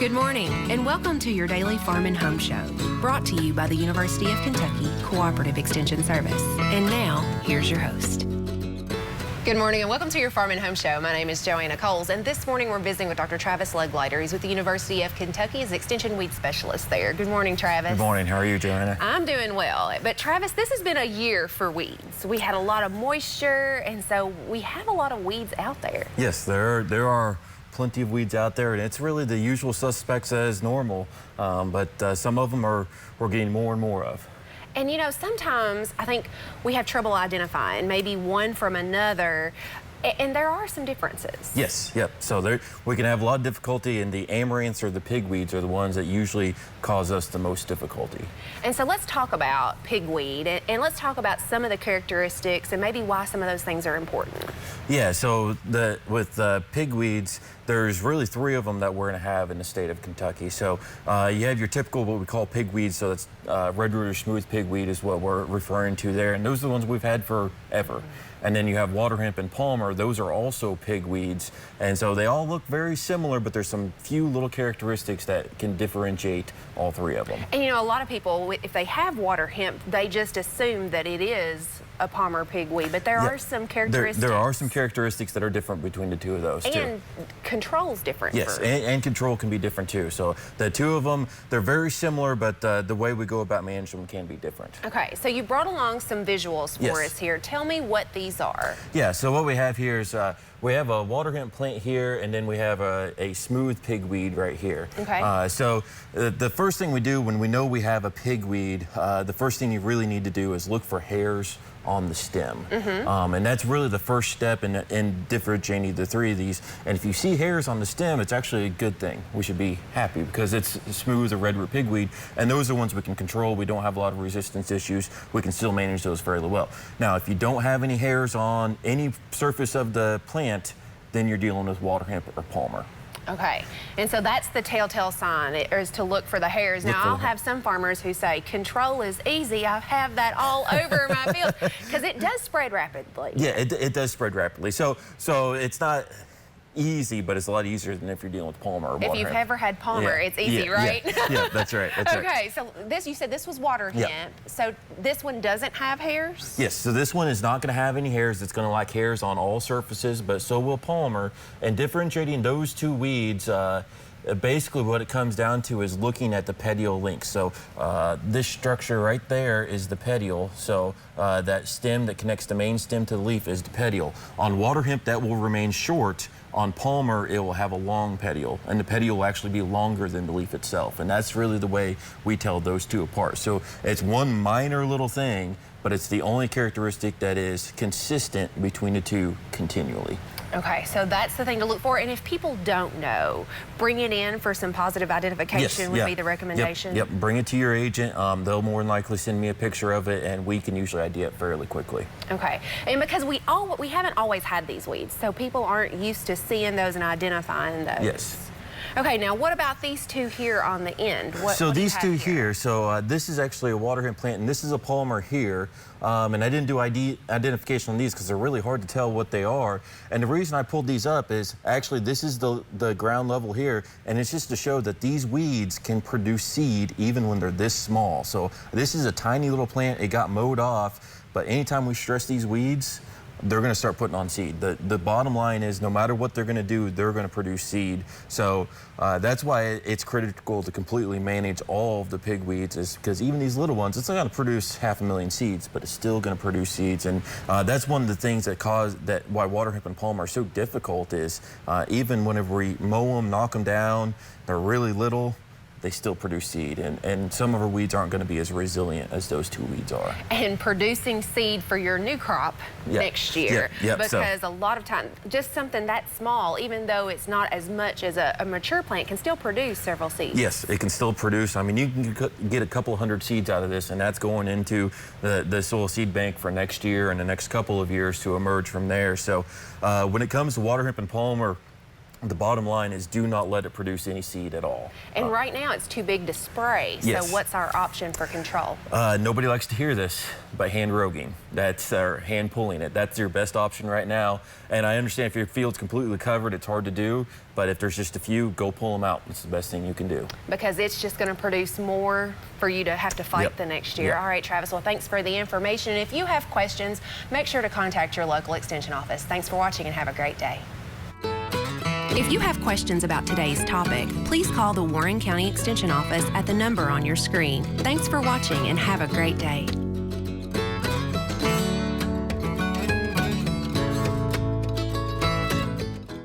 Good morning, and welcome to your daily Farm and Home Show, brought to you by the University of Kentucky Cooperative Extension Service. And now, here's your host. Good morning, and welcome to your Farm and Home Show. My name is Joanna Coles, and this morning we're visiting with Dr. Travis Legleiter. He's with the University of Kentucky as Extension Weed Specialist there. Good morning, Travis. Good morning. How are you, Joanna? I'm doing well. But Travis, this has been a year for weeds. We had a lot of moisture, and so we have a lot of weeds out there. Yes, there are plenty of weeds out there, and it's really the usual suspects as normal, but some of them we're getting more and more of. And you know, sometimes I think we have trouble identifying maybe one from another, and there are some differences. Yes, yep. So we can have a lot of difficulty, and the amaranths or the pigweeds are the ones that usually cause us the most difficulty. And so let's talk about pigweed, and let's talk about some of the characteristics and maybe why some of those things are important. Yeah, so with pigweeds, there's really 3 of them that we're going to have in the state of Kentucky. So you have your typical what we call pigweeds, so that's redroot or smooth pigweed is what we're referring to there, and those are the ones we've had forever. And then you have waterhemp and palmer, those are also pigweeds. And so they all look very similar, but there's some few little characteristics that can differentiate all 3 of them. And you know, a lot of people, if they have waterhemp, they just assume that it is a palmer pigweed, but there are some characteristics. There are some characteristics that are different between the 2 of those, too. And control's different. Yes, and control can be different, too. So the 2 of them, they're very similar, but the way we go about managing them can be different. Okay, so you brought along some visuals for us here. Tell me what these are. Yeah, so what we have here is we have a waterhemp plant here, and then we have a smooth pigweed right here. Okay. So the first thing we do when we know we have a pigweed, the first thing you really need to do is look for hairs on the stem. And that's really the first step in differentiating the 3 of these. And if you see hairs on the stem, it's actually a good thing. We should be happy because it's smooth or redroot pigweed, and those are ones we can control. We don't have a lot of resistance issues. We can still manage those fairly well. Now, if you don't have any hairs on any surface of the plant, then you're dealing with waterhemp or palmer. Okay, and so that's the telltale sign, is to look for the hairs. Now, I'll have some farmers who say, control is easy. I have that all over my field, because it does spread rapidly. Yeah, it does spread rapidly. So it's not easy, but it's a lot easier than if you're dealing with palmer or waterhemp. If you've ever had palmer, it's easy, right? Yeah, that's right. That's okay, so you said this was waterhemp. So this one doesn't have hairs? Yes, so this one is not going to have any hairs. It's going to lack hairs on all surfaces, but so will palmer. And differentiating those 2 weeds, basically what it comes down to is looking at the petiole length. So this structure right there is the petiole. So that stem that connects the main stem to the leaf is the petiole. On waterhemp, that will remain short. On palmer, it will have a long petiole, and the petiole will actually be longer than the leaf itself. And that's really the way we tell those 2 apart. So it's one minor little thing, but it's the only characteristic that is consistent between the 2 continually. Okay, so that's the thing to look for. And if people don't know, bring it in for some positive identification would be the recommendation? Yep, bring it to your agent. They'll more than likely send me a picture of it, and we can usually ID it fairly quickly. Okay, and because we haven't always had these weeds, so people aren't used to seeing those and identifying those. Yes. Okay, now what about these 2 here on the end? So these 2 here, so this is actually a waterhemp plant, and this is a palmer here. And I didn't do identification on these because they're really hard to tell what they are. And the reason I pulled these up is actually this is the ground level here, and it's just to show that these weeds can produce seed even when they're this small. So this is a tiny little plant. It got mowed off, but anytime we stress these weeds, they're going to start putting on seed. The bottom line is no matter what they're going to do, they're going to produce seed. So that's why it's critical to completely manage all of the pigweeds, is because even these little ones, it's not going to produce 500,000 seeds, but it's still going to produce seeds. And that's one of the things that why waterhemp and palmer are so difficult is even whenever we mow them, knock them down, they're really little, they still produce seed, and some of our weeds aren't going to be as resilient as those 2 weeds are. And producing seed for your new crop next year, because a lot of times, just something that small, even though it's not as much as a mature plant, can still produce several seeds. Yes, it can still produce. I mean, you can get a couple hundred seeds out of this, and that's going into the soil seed bank for next year and the next couple of years to emerge from there. So when it comes to waterhemp and palmer, The bottom line is do not let it produce any seed at all. And right now it's too big to spray. Yes. So what's our option for control? Nobody likes to hear this, but hand roguing. That's our hand pulling it. That's your best option right now. And I understand if your field's completely covered, it's hard to do, but if there's just a few, go pull them out. It's the best thing you can do. Because it's just going to produce more for you to have to fight Yep. the next year. Yep. All right, Travis, well, thanks for the information. And if you have questions, make sure to contact your local extension office. Thanks for watching and have a great day. If you have questions about today's topic, please call the Warren County Extension Office at the number on your screen. Thanks for watching and have a great day.